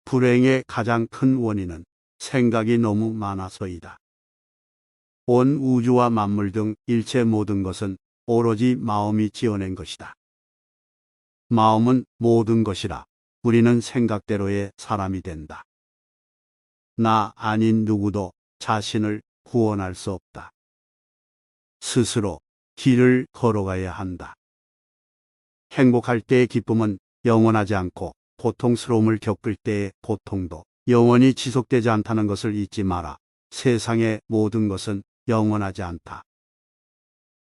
불행의 가장 큰 원인은 생각이 너무 많아서이다. 온 우주와 만물 등 일체 모든 것은 오로지 마음이 지어낸 것이다. 마음은 모든 것이라 우리는 생각대로의 사람이 된다. 나 아닌 누구도 자신을 구원할 수 없다. 스스로 길을 걸어가야 한다. 행복할 때의 기쁨은 영원하지 않고 고통스러움을 겪을 때의 고통도 영원히 지속되지 않다는 것을 잊지 마라. 세상의 모든 것은 영원하지 않다.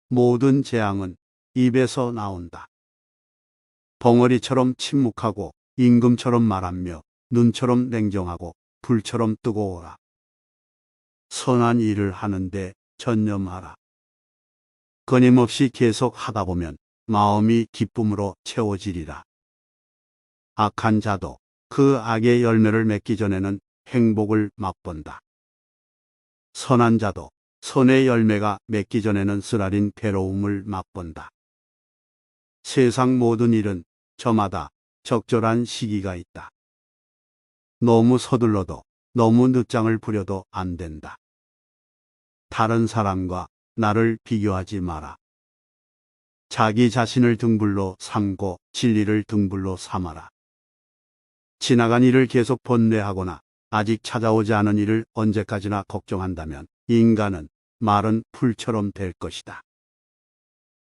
모든 재앙은 입에서 나온다. 벙어리처럼 침묵하고 임금처럼 말하며 눈처럼 냉정하고 불처럼 뜨거워라. 선한 일을 하는데 전념하라. 끊임없이 계속 하다 보면 마음이 기쁨으로 채워지리라. 악한 자도 그 악의 열매를 맺기 전에는 행복을 맛본다. 선한 자도 선의 열매가 맺기 전에는 쓰라린 괴로움을 맛본다. 세상 모든 일은 저마다 적절한 시기가 있다. 너무 서둘러도 너무 늦장을 부려도 안 된다. 다른 사람과 나를 비교하지 마라. 자기 자신을 등불로 삼고 진리를 등불로 삼아라. 지나간 일을 계속 번뇌하거나 아직 찾아오지 않은 일을 언제까지나 걱정한다면 인간은 마른 풀처럼 될 것이다.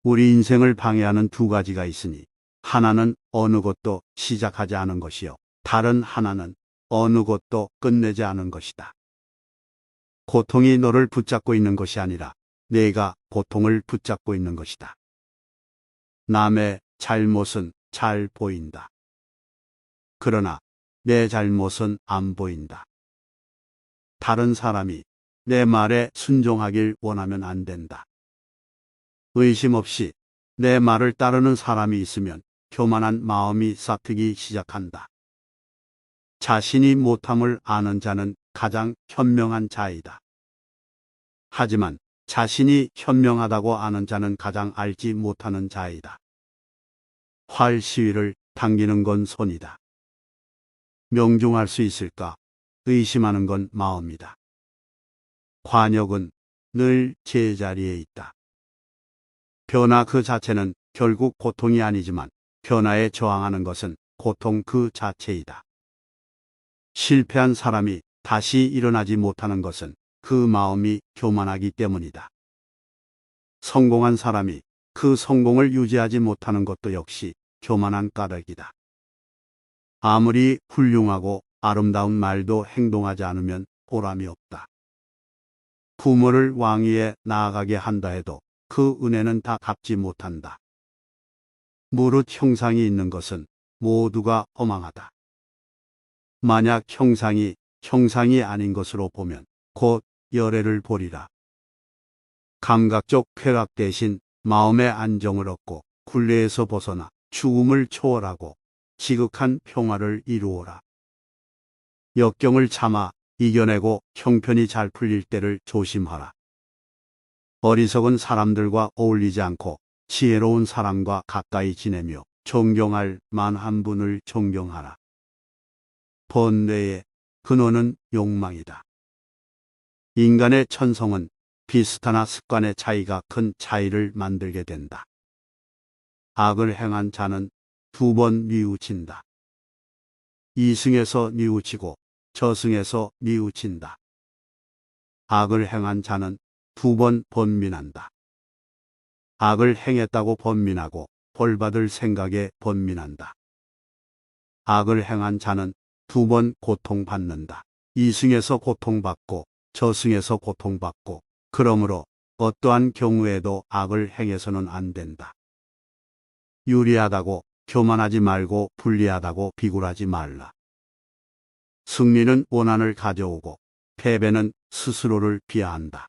우리 인생을 방해하는 두 가지가 있으니 하나는 어느 것도 시작하지 않은 것이요. 다른 하나는 어느 것도 끝내지 않은 것이다. 고통이 너를 붙잡고 있는 것이 아니라 내가 고통을 붙잡고 있는 것이다. 남의 잘못은 잘 보인다. 그러나 내 잘못은 안 보인다. 다른 사람이 내 말에 순종하길 원하면 안 된다. 의심 없이 내 말을 따르는 사람이 있으면 교만한 마음이 싹트기 시작한다. 자신이 못함을 아는 자는 가장 현명한 자이다. 하지만 자신이 현명하다고 아는 자는 가장 알지 못하는 자이다. 활 시위를 당기는 건 손이다. 명중할 수 있을까? 의심하는 건 마음이다. 관역은 늘 제자리에 있다. 변화 그 자체는 결국 고통이 아니지만 변화에 저항하는 것은 고통 그 자체이다. 실패한 사람이 다시 일어나지 못하는 것은 그 마음이 교만하기 때문이다. 성공한 사람이 그 성공을 유지하지 못하는 것도 역시 교만한 까닭이다. 아무리 훌륭하고 아름다운 말도 행동하지 않으면 보람이 없다. 부모를 왕위에 나아가게 한다 해도 그 은혜는 다 갚지 못한다. 무릇 형상이 있는 것은 모두가 허망하다. 만약 형상이 아닌 것으로 보면 곧 열애를 보리라. 감각적 쾌락 대신 마음의 안정을 얻고 굴레에서 벗어나 죽음을 초월하고 지극한 평화를 이루어라. 역경을 참아 이겨내고 형편이 잘 풀릴 때를 조심하라. 어리석은 사람들과 어울리지 않고 지혜로운 사람과 가까이 지내며 존경할 만한 분을 존경하라. 번뇌의 근원은 욕망이다. 인간의 천성은 비슷하나 습관의 차이가 큰 차이를 만들게 된다. 악을 행한 자는 두 번 뉘우친다. 이승에서 뉘우치고 저승에서 뉘우친다. 악을 행한 자는 두 번 번민한다. 악을 행했다고 번민하고 벌받을 생각에 번민한다. 악을 행한 자는 두 번 고통받는다. 이승에서 고통받고 저승에서 고통받고 그러므로 어떠한 경우에도 악을 행해서는 안 된다. 유리하다고 교만하지 말고 불리하다고 비굴하지 말라. 승리는 원한을 가져오고 패배는 스스로를 비하한다.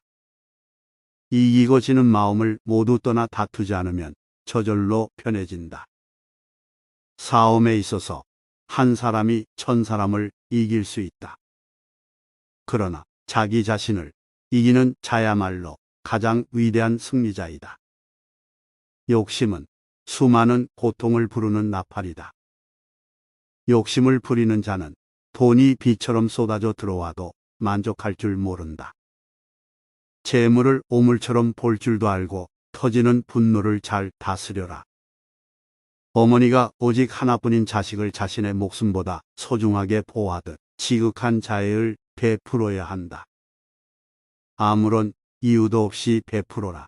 이기고 지는 마음을 모두 떠나 다투지 않으면 저절로 편해진다. 싸움에 있어서 한 사람이 천 사람을 이길 수 있다. 그러나 자기 자신을 이기는 자야말로 가장 위대한 승리자이다. 욕심은 수많은 고통을 부르는 나팔이다. 욕심을 부리는 자는 돈이 비처럼 쏟아져 들어와도 만족할 줄 모른다. 재물을 오물처럼 볼 줄도 알고 터지는 분노를 잘 다스려라. 어머니가 오직 하나뿐인 자식을 자신의 목숨보다 소중하게 보호하듯 지극한 자애를 베풀어야 한다. 아무런 이유도 없이 베풀어라.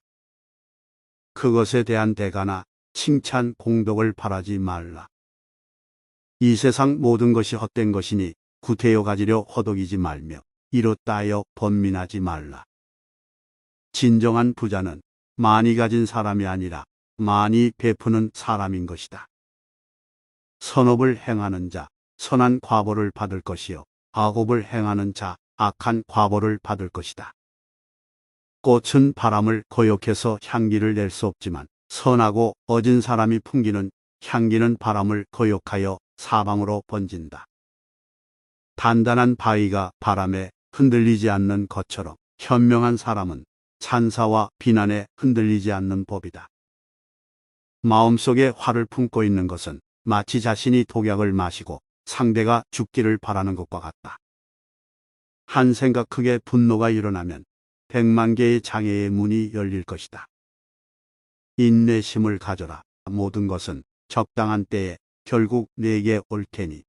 그것에 대한 대가나 칭찬, 공덕을 바라지 말라. 이 세상 모든 것이 헛된 것이니 구태여 가지려 허덕이지 말며 이렇다 하여 번민하지 말라. 진정한 부자는 많이 가진 사람이 아니라 많이 베푸는 사람인 것이다. 선업을 행하는 자, 선한 과보를 받을 것이요. 악업을 행하는 자, 악한 과보를 받을 것이다. 꽃은 바람을 거역해서 향기를 낼 수 없지만 선하고 어진 사람이 풍기는 향기는 바람을 거역하여 사방으로 번진다. 단단한 바위가 바람에 흔들리지 않는 것처럼 현명한 사람은 찬사와 비난에 흔들리지 않는 법이다. 마음속에 화를 품고 있는 것은 마치 자신이 독약을 마시고 상대가 죽기를 바라는 것과 같다. 한 생각 크게 분노가 일어나면 100만 개의 장애의 문이 열릴 것이다. 인내심을 가져라. 모든 것은 적당한 때에 결국 내게 올 테니.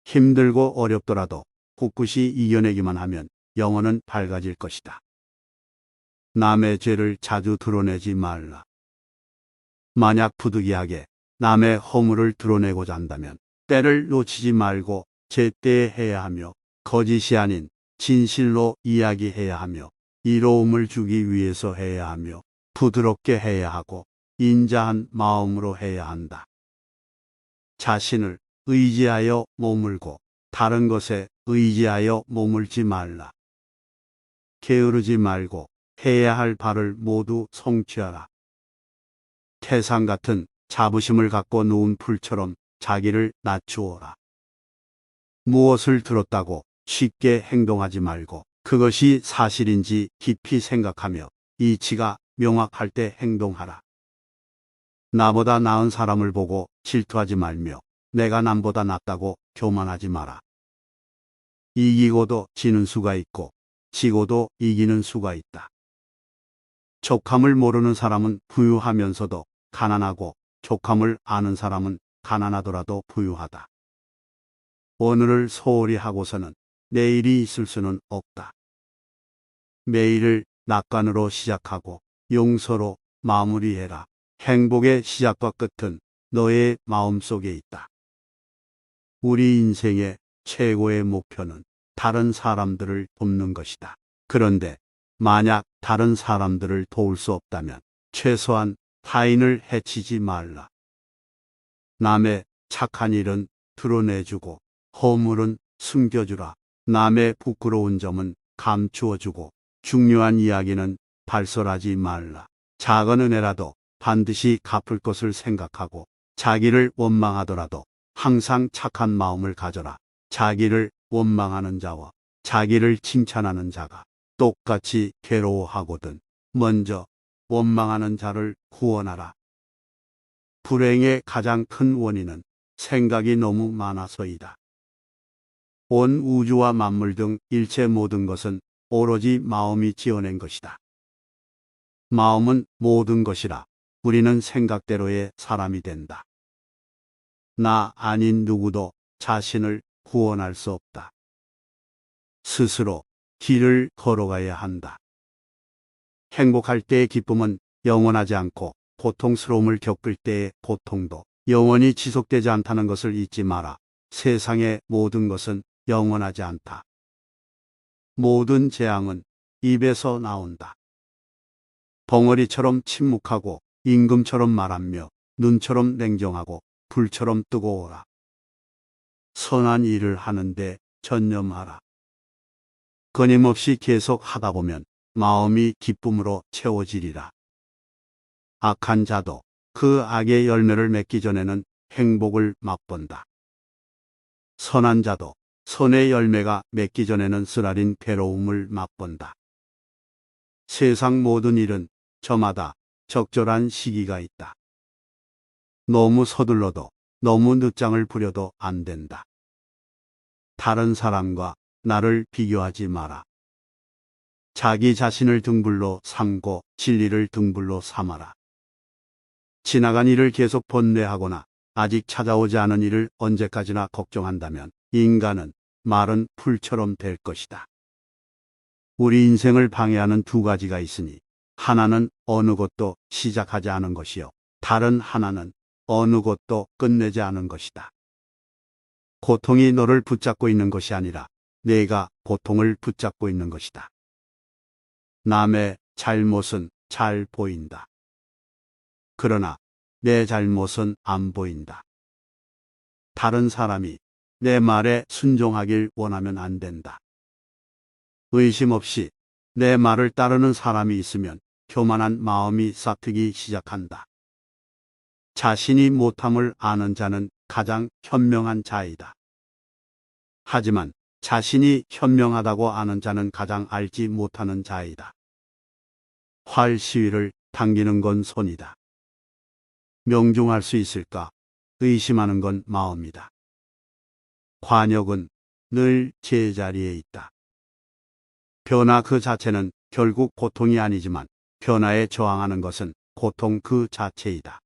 힘들고 어렵더라도 꿋꿋이 이겨내기만 하면 영혼은 밝아질 것이다. 남의 죄를 자주 드러내지 말라. 만약 부득이하게 남의 허물을 드러내고자 한다면 때를 놓치지 말고 제때에 해야 하며 거짓이 아닌 진실로 이야기해야 하며 이로움을 주기 위해서 해야 하며 부드럽게 해야 하고 인자한 마음으로 해야 한다. 자신을 의지하여 머물고 다른 것에 의지하여 머물지 말라. 게으르지 말고 해야 할 바를 모두 성취하라. 태산 같은 자부심을 갖고 누운 풀처럼 자기를 낮추어라. 무엇을 들었다고 쉽게 행동하지 말고 그것이 사실인지 깊이 생각하며 이치가 명확할 때 행동하라. 나보다 나은 사람을 보고 질투하지 말며 내가 남보다 낫다고 교만하지 마라. 이기고도 지는 수가 있고 지고도 이기는 수가 있다. 족함을 모르는 사람은 부유하면서도 가난하고 족함을 아는 사람은 가난하더라도 부유하다. 오늘을 소홀히 하고서는 내일이 있을 수는 없다. 매일을 낙관으로 시작하고 용서로 마무리해라. 행복의 시작과 끝은 너의 마음속에 있다. 우리 인생의 최고의 목표는 다른 사람들을 돕는 것이다. 그런데 만약 다른 사람들을 도울 수 없다면 최소한 타인을 해치지 말라. 남의 착한 일은 드러내주고 허물은 숨겨주라. 남의 부끄러운 점은 감추어주고 중요한 이야기는 발설하지 말라. 작은 은혜라도 반드시 갚을 것을 생각하고 자기를 원망하더라도 항상 착한 마음을 가져라. 자기를 원망하는 자와 자기를 칭찬하는 자가 똑같이 괴로워하거든 먼저 원망하는 자를 구원하라. 불행의 가장 큰 원인은 생각이 너무 많아서이다. 온 우주와 만물 등 일체 모든 것은 오로지 마음이 지어낸 것이다. 마음은 모든 것이라 우리는 생각대로의 사람이 된다. 나 아닌 누구도 자신을 구원할 수 없다. 스스로 길을 걸어가야 한다. 행복할 때의 기쁨은 영원하지 않고 고통스러움을 겪을 때의 고통도 영원히 지속되지 않다는 것을 잊지 마라. 세상의 모든 것은 영원하지 않다. 모든 재앙은 입에서 나온다. 벙어리처럼 침묵하고 임금처럼 말하며 눈처럼 냉정하고 불처럼 뜨거워라. 선한 일을 하는데 전념하라. 끊임없이 계속 하다 보면 마음이 기쁨으로 채워지리라. 악한 자도 그 악의 열매를 맺기 전에는 행복을 맛본다. 선한 자도 선의 열매가 맺기 전에는 쓰라린 괴로움을 맛본다. 세상 모든 일은 저마다 적절한 시기가 있다. 너무 서둘러도 너무 늦장을 부려도 안 된다. 다른 사람과 나를 비교하지 마라. 자기 자신을 등불로 삼고 진리를 등불로 삼아라. 지나간 일을 계속 번뇌하거나 아직 찾아오지 않은 일을 언제까지나 걱정한다면 인간은 마른 풀처럼 될 것이다. 우리 인생을 방해하는 두 가지가 있으니 하나는 어느 것도 시작하지 않은 것이요. 다른 하나는 어느 것도 끝내지 않은 것이다. 고통이 너를 붙잡고 있는 것이 아니라 내가 고통을 붙잡고 있는 것이다. 남의 잘못은 잘 보인다. 그러나 내 잘못은 안 보인다. 다른 사람이 내 말에 순종하길 원하면 안 된다. 의심 없이 내 말을 따르는 사람이 있으면 교만한 마음이 싹트기 시작한다. 자신이 못함을 아는 자는 가장 현명한 자이다. 하지만 자신이 현명하다고 아는 자는 가장 알지 못하는 자이다. 활 시위를 당기는 건 손이다. 명중할 수 있을까? 의심하는 건 마음이다. 관역은 늘 제자리에 있다. 변화 그 자체는 결국 고통이 아니지만 변화에 저항하는 것은 고통 그 자체이다.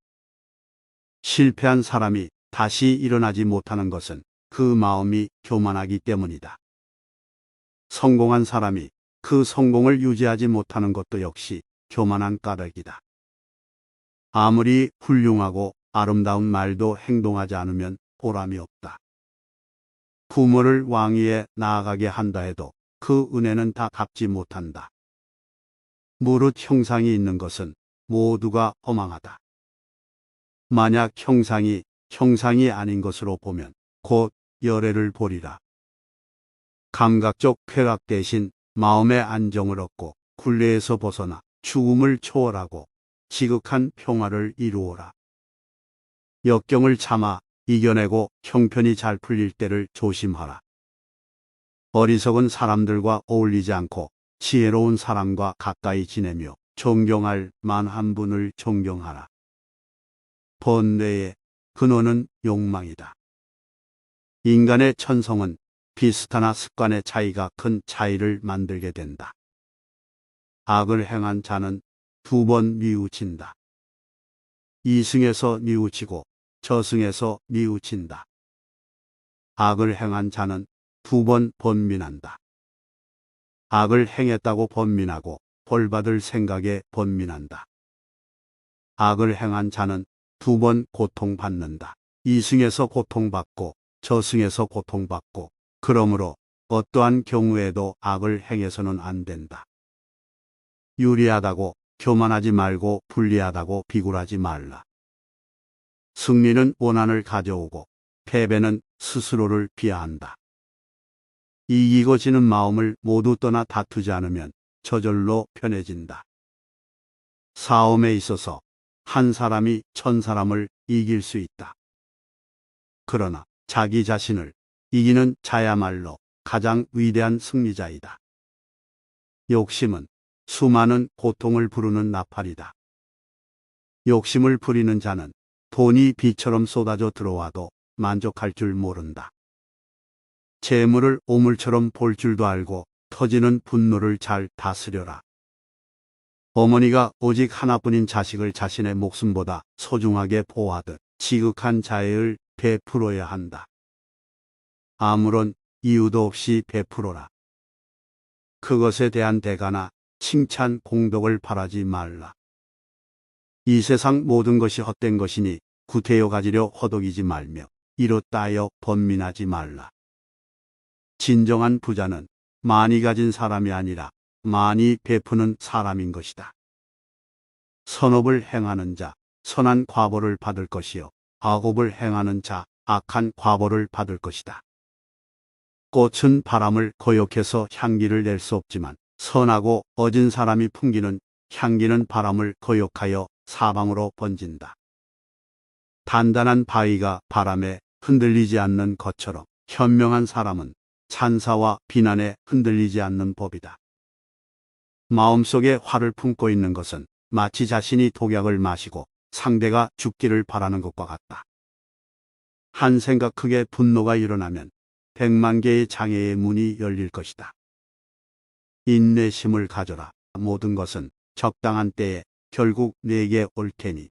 실패한 사람이 다시 일어나지 못하는 것은 그 마음이 교만하기 때문이다. 성공한 사람이 그 성공을 유지하지 못하는 것도 역시 교만한 까닭이다. 아무리 훌륭하고 아름다운 말도 행동하지 않으면 보람이 없다. 부모를 왕위에 나아가게 한다 해도 그 은혜는 다 갚지 못한다. 무릇 형상이 있는 것은 모두가 허망하다. 만약 형상이 아닌 것으로 보면 곧 열애를 보리라. 감각적 쾌락 대신 마음의 안정을 얻고 굴레에서 벗어나 죽음을 초월하고 지극한 평화를 이루어라. 역경을 참아 이겨내고 형편이 잘 풀릴 때를 조심하라. 어리석은 사람들과 어울리지 않고 지혜로운 사람과 가까이 지내며 존경할 만한 분을 존경하라. 번뇌의 근원은 욕망이다. 인간의 천성은 비슷하나 습관의 차이가 큰 차이를 만들게 된다. 악을 행한 자는 두 번 뉘우친다. 이승에서 뉘우치고 저승에서 뉘우친다. 악을 행한 자는 두 번 번민한다. 악을 행했다고 번민하고 벌받을 생각에 번민한다. 악을 행한 자는 두 번 고통받는다. 이승에서 고통받고 저승에서 고통받고 그러므로 어떠한 경우에도 악을 행해서는 안 된다. 유리하다고 교만하지 말고 불리하다고 비굴하지 말라. 승리는 원한을 가져오고 패배는 스스로를 비하한다. 이기고 지는 마음을 모두 떠나 다투지 않으면 저절로 편해진다. 싸움에 있어서 한 사람이 천 사람을 이길 수 있다. 그러나 자기 자신을 이기는 자야말로 가장 위대한 승리자이다. 욕심은 수많은 고통을 부르는 나팔이다. 욕심을 부리는 자는 돈이 비처럼 쏟아져 들어와도 만족할 줄 모른다. 재물을 오물처럼 볼 줄도 알고 터지는 분노를 잘 다스려라. 어머니가 오직 하나뿐인 자식을 자신의 목숨보다 소중하게 보호하듯 지극한 자애를 베풀어야 한다. 아무런 이유도 없이 베풀어라. 그것에 대한 대가나 칭찬, 공덕을 바라지 말라. 이 세상 모든 것이 헛된 것이니 구태여 가지려 허덕이지 말며 이로 따여 번민하지 말라. 진정한 부자는 많이 가진 사람이 아니라 많이 베푸는 사람인 것이다. 선업을 행하는 자, 선한 과보를 받을 것이요. 악업을 행하는 자, 악한 과보를 받을 것이다. 꽃은 바람을 거역해서 향기를 낼 수 없지만 선하고 어진 사람이 풍기는 향기는 바람을 거역하여 사방으로 번진다. 단단한 바위가 바람에 흔들리지 않는 것처럼 현명한 사람은 찬사와 비난에 흔들리지 않는 법이다. 마음속에 화를 품고 있는 것은 마치 자신이 독약을 마시고 상대가 죽기를 바라는 것과 같다. 한 생각 크게 분노가 일어나면 100만 개의 장애의 문이 열릴 것이다. 인내심을 가져라. 모든 것은 적당한 때에 결국 내게 올 테니.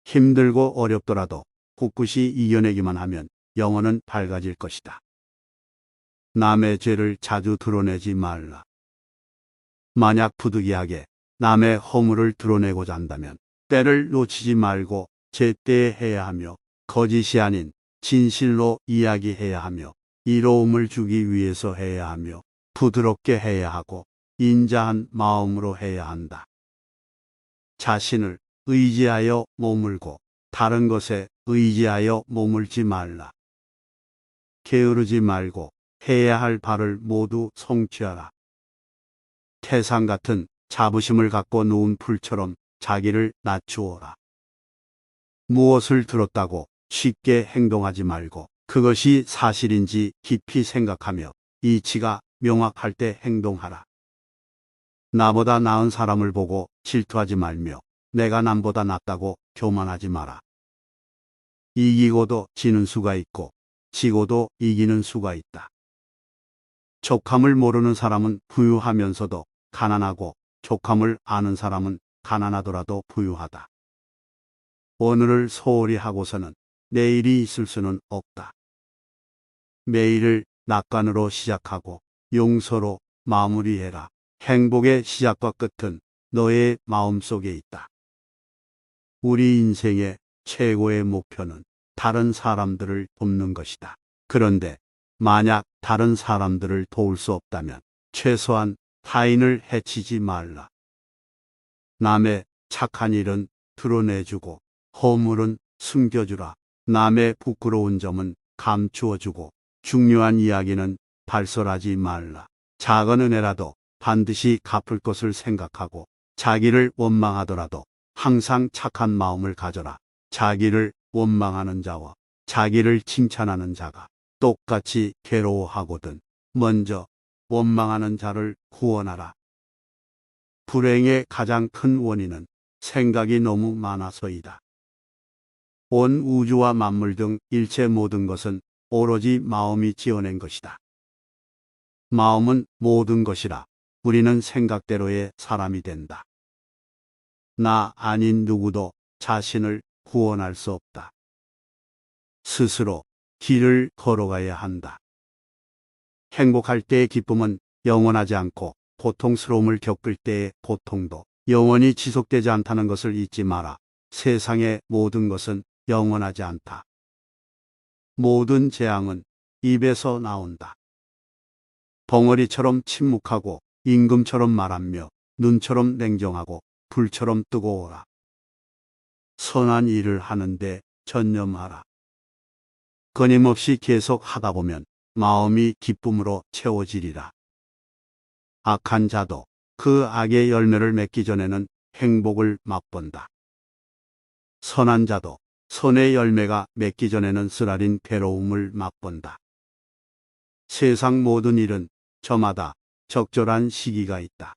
힘들고 어렵더라도 꿋꿋이 이겨내기만 하면 영혼은 밝아질 것이다. 남의 죄를 자주 드러내지 말라. 만약 부득이하게 남의 허물을 드러내고자 한다면 때를 놓치지 말고 제때에 해야 하며 거짓이 아닌 진실로 이야기해야 하며 이로움을 주기 위해서 해야 하며 부드럽게 해야 하고 인자한 마음으로 해야 한다. 자신을 의지하여 머물고 다른 것에 의지하여 머물지 말라. 게으르지 말고 해야 할 바를 모두 성취하라. 태산 같은 자부심을 갖고 누운 풀처럼 자기를 낮추어라. 무엇을 들었다고 쉽게 행동하지 말고 그것이 사실인지 깊이 생각하며 이치가 명확할 때 행동하라. 나보다 나은 사람을 보고 질투하지 말며 내가 남보다 낫다고 교만하지 마라. 이기고도 지는 수가 있고 지고도 이기는 수가 있다. 족함을 모르는 사람은 부유하면서도 가난하고 족함을 아는 사람은 가난하더라도 부유하다. 오늘을 소홀히 하고서는 내일이 있을 수는 없다. 매일을 낙관으로 시작하고 용서로 마무리해라. 행복의 시작과 끝은 너의 마음속에 있다. 우리 인생의 최고의 목표는 다른 사람들을 돕는 것이다. 그런데 만약 다른 사람들을 도울 수 없다면 최소한 타인을 해치지 말라. 남의 착한 일은 드러내주고 허물은 숨겨주라. 남의 부끄러운 점은 감추어주고 중요한 이야기는 발설하지 말라. 작은 은혜라도 반드시 갚을 것을 생각하고 자기를 원망하더라도 항상 착한 마음을 가져라. 자기를 원망하는 자와 자기를 칭찬하는 자가 똑같이 괴로워하거든 먼저 원망하는 자를 구원하라. 불행의 가장 큰 원인은 생각이 너무 많아서이다. 온 우주와 만물 등 일체 모든 것은 오로지 마음이 지어낸 것이다. 마음은 모든 것이라 우리는 생각대로의 사람이 된다. 나 아닌 누구도 자신을 구원할 수 없다. 스스로 길을 걸어가야 한다. 행복할 때의 기쁨은 영원하지 않고 고통스러움을 겪을 때의 고통도 영원히 지속되지 않다는 것을 잊지 마라. 세상의 모든 것은 영원하지 않다. 모든 재앙은 입에서 나온다. 벙어리처럼 침묵하고 임금처럼 말하며 눈처럼 냉정하고 불처럼 뜨거워라. 선한 일을 하는데 전념하라. 끊임없이 계속 하다 보면 마음이 기쁨으로 채워지리라. 악한 자도 그 악의 열매를 맺기 전에는 행복을 맛본다. 선한 자도 선의 열매가 맺기 전에는 쓰라린 괴로움을 맛본다. 세상 모든 일은 저마다 적절한 시기가 있다.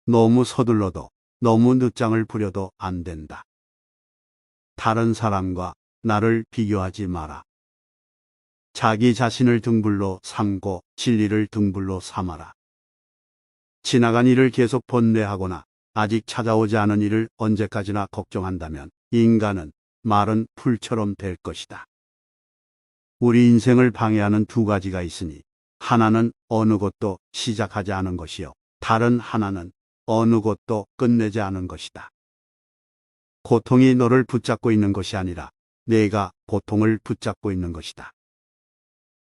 너무 서둘러도 너무 늦장을 부려도 안 된다. 다른 사람과 나를 비교하지 마라. 자기 자신을 등불로 삼고 진리를 등불로 삼아라. 지나간 일을 계속 번뇌하거나 아직 찾아오지 않은 일을 언제까지나 걱정한다면 인간은 마른 풀처럼 될 것이다. 우리 인생을 방해하는 두 가지가 있으니 하나는 어느 것도 시작하지 않은 것이요. 다른 하나는 어느 것도 끝내지 않은 것이다. 고통이 너를 붙잡고 있는 것이 아니라 내가 고통을 붙잡고 있는 것이다.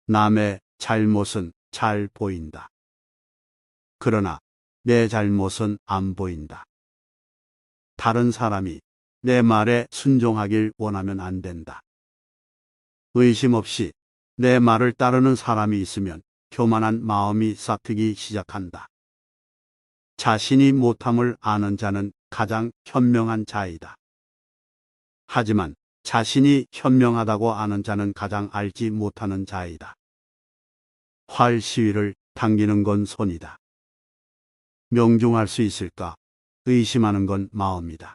남의 잘못은 잘 보인다. 그러나 내 잘못은 안 보인다. 다른 사람이 내 말에 순종하길 원하면 안 된다. 의심 없이 내 말을 따르는 사람이 있으면 교만한 마음이 싹트기 시작한다. 자신이 못함을 아는 자는 가장 현명한 자이다. 하지만 자신이 현명하다고 아는 자는 가장 알지 못하는 자이다. 활 시위를 당기는 건 손이다. 명중할 수 있을까? 의심하는 건 마음이다.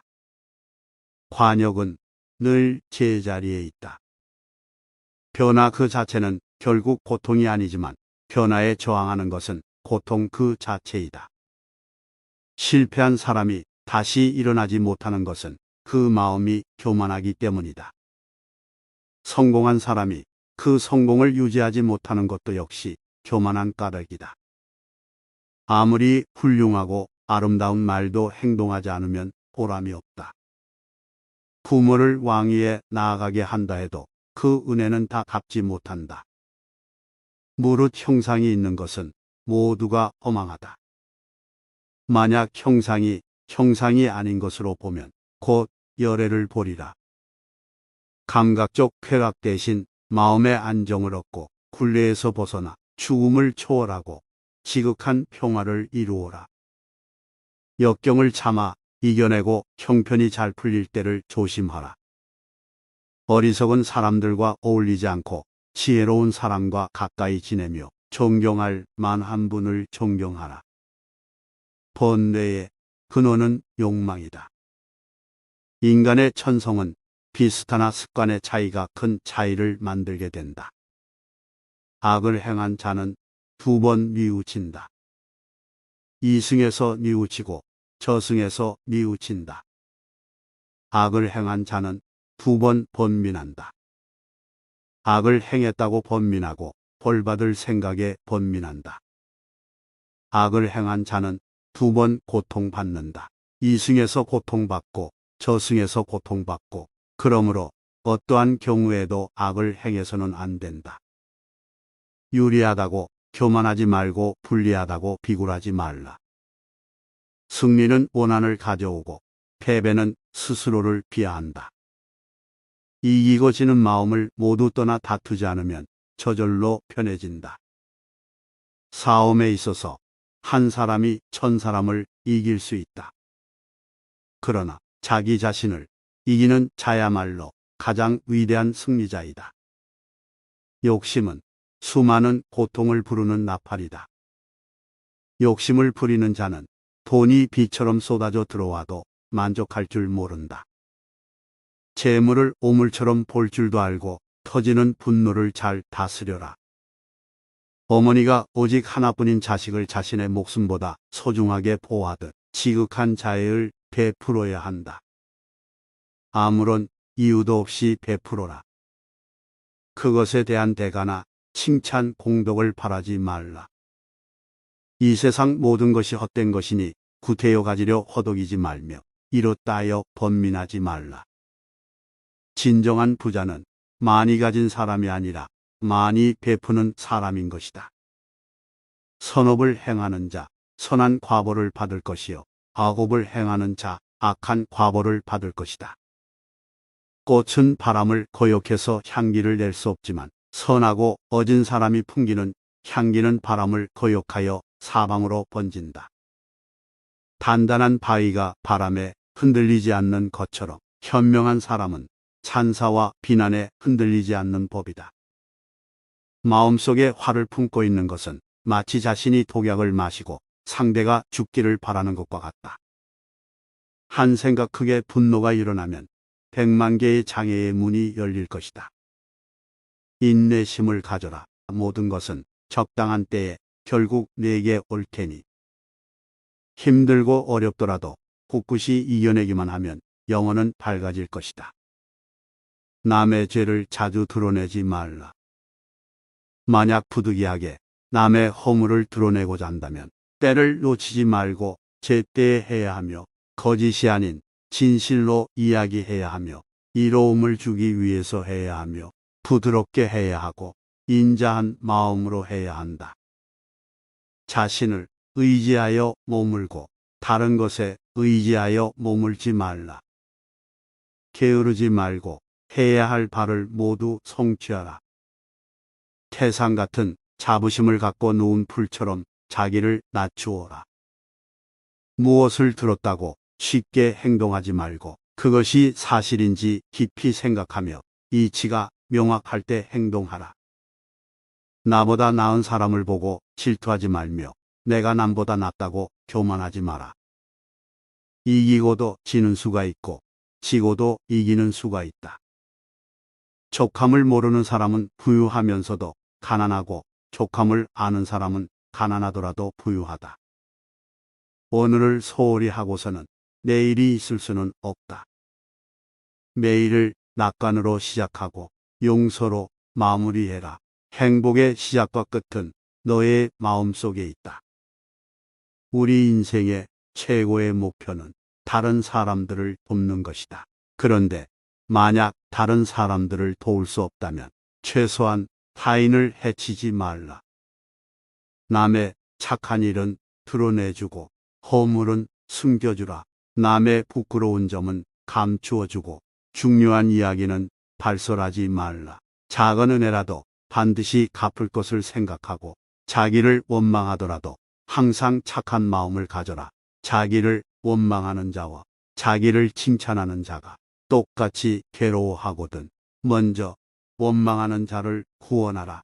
관역은 늘 제자리에 있다. 변화 그 자체는 결국 고통이 아니지만 변화에 저항하는 것은 고통 그 자체이다. 실패한 사람이 다시 일어나지 못하는 것은 그 마음이 교만하기 때문이다. 성공한 사람이 그 성공을 유지하지 못하는 것도 역시 교만한 까닭이다. 아무리 훌륭하고 아름다운 말도 행동하지 않으면 보람이 없다. 부모를 왕위에 나아가게 한다 해도 그 은혜는 다 갚지 못한다. 무릇 형상이 있는 것은 모두가 허망하다. 만약 형상이 아닌 것으로 보면 곧 열애를 보리라. 감각적 쾌락 대신 마음의 안정을 얻고 굴레에서 벗어나 죽음을 초월하고 지극한 평화를 이루어라. 역경을 참아 이겨내고 형편이 잘 풀릴 때를 조심하라. 어리석은 사람들과 어울리지 않고 지혜로운 사람과 가까이 지내며 존경할 만한 분을 존경하라. 번뇌의 근원은 욕망이다. 인간의 천성은 비슷하나 습관의 차이가 큰 차이를 만들게 된다. 악을 행한 자는 두 번 뉘우친다. 이승에서 뉘우치고 저승에서 뉘우친다. 악을 행한 자는 두 번 번민한다. 악을 행했다고 번민하고 벌받을 생각에 번민한다. 악을 행한 자는 두 번 고통받는다. 이승에서 고통받고 저승에서 고통받고 그러므로 어떠한 경우에도 악을 행해서는 안 된다. 유리하다고 교만하지 말고 불리하다고 비굴하지 말라. 승리는 원한을 가져오고 패배는 스스로를 비하한다. 이기고 지는 마음을 모두 떠나 다투지 않으면 저절로 편해진다. 싸움에 있어서 한 사람이 천 사람을 이길 수 있다. 그러나 자기 자신을 이기는 자야말로 가장 위대한 승리자이다. 욕심은 수많은 고통을 부르는 나팔이다. 욕심을 부리는 자는 돈이 비처럼 쏟아져 들어와도 만족할 줄 모른다. 재물을 오물처럼 볼 줄도 알고 터지는 분노를 잘 다스려라. 어머니가 오직 하나뿐인 자식을 자신의 목숨보다 소중하게 보호하듯 지극한 자애를 베풀어야 한다. 아무런 이유도 없이 베풀어라. 그것에 대한 대가나 칭찬, 공덕을 바라지 말라. 이 세상 모든 것이 헛된 것이니 구태여 가지려 허덕이지 말며 이렇다 하여 번민하지 말라. 진정한 부자는 많이 가진 사람이 아니라 많이 베푸는 사람인 것이다. 선업을 행하는 자 선한 과보를 받을 것이요 악업을 행하는 자 악한 과보를 받을 것이다. 꽃은 바람을 거역해서 향기를 낼 수 없지만 선하고 어진 사람이 풍기는 향기는 바람을 거역하여 사방으로 번진다. 단단한 바위가 바람에 흔들리지 않는 것처럼 현명한 사람은 찬사와 비난에 흔들리지 않는 법이다. 마음속에 화를 품고 있는 것은 마치 자신이 독약을 마시고 상대가 죽기를 바라는 것과 같다. 한 생각 크게 분노가 일어나면 100만 개의 장애의 문이 열릴 것이다. 인내심을 가져라. 모든 것은 적당한 때에 결국 내게 올 테니. 힘들고 어렵더라도 꿋꿋이 이겨내기만 하면 영혼은 밝아질 것이다. 남의 죄를 자주 드러내지 말라. 만약 부득이하게 남의 허물을 드러내고자 한다면 때를 놓치지 말고 제때에 해야 하며 거짓이 아닌 진실로 이야기해야 하며 이로움을 주기 위해서 해야 하며 부드럽게 해야 하고 인자한 마음으로 해야 한다. 자신을 의지하여 머물고 다른 것에 의지하여 머물지 말라. 게으르지 말고 해야 할 바를 모두 성취하라. 태산 같은 자부심을 갖고 누운 풀처럼 자기를 낮추어라. 무엇을 들었다고 쉽게 행동하지 말고 그것이 사실인지 깊이 생각하며 이치가 명확할 때 행동하라. 나보다 나은 사람을 보고 질투하지 말며 내가 남보다 낫다고 교만하지 마라. 이기고도 지는 수가 있고 지고도 이기는 수가 있다. 족함을 모르는 사람은 부유하면서도 가난하고 족함을 아는 사람은 가난하더라도 부유하다. 오늘을 소홀히 하고서는 내일이 있을 수는 없다. 매일을 낙관으로 시작하고 용서로 마무리해라. 행복의 시작과 끝은 너의 마음속에 있다. 우리 인생의 최고의 목표는 다른 사람들을 돕는 것이다. 그런데 만약 다른 사람들을 도울 수 없다면 최소한 타인을 해치지 말라. 남의 착한 일은 드러내주고 허물은 숨겨주라. 남의 부끄러운 점은 감추어주고 중요한 이야기는 발설하지 말라. 작은 은혜라도 반드시 갚을 것을 생각하고 자기를 원망하더라도 항상 착한 마음을 가져라. 자기를 원망하는 자와 자기를 칭찬하는 자가 똑같이 괴로워하거든 먼저 원망하는 자를 구원하라.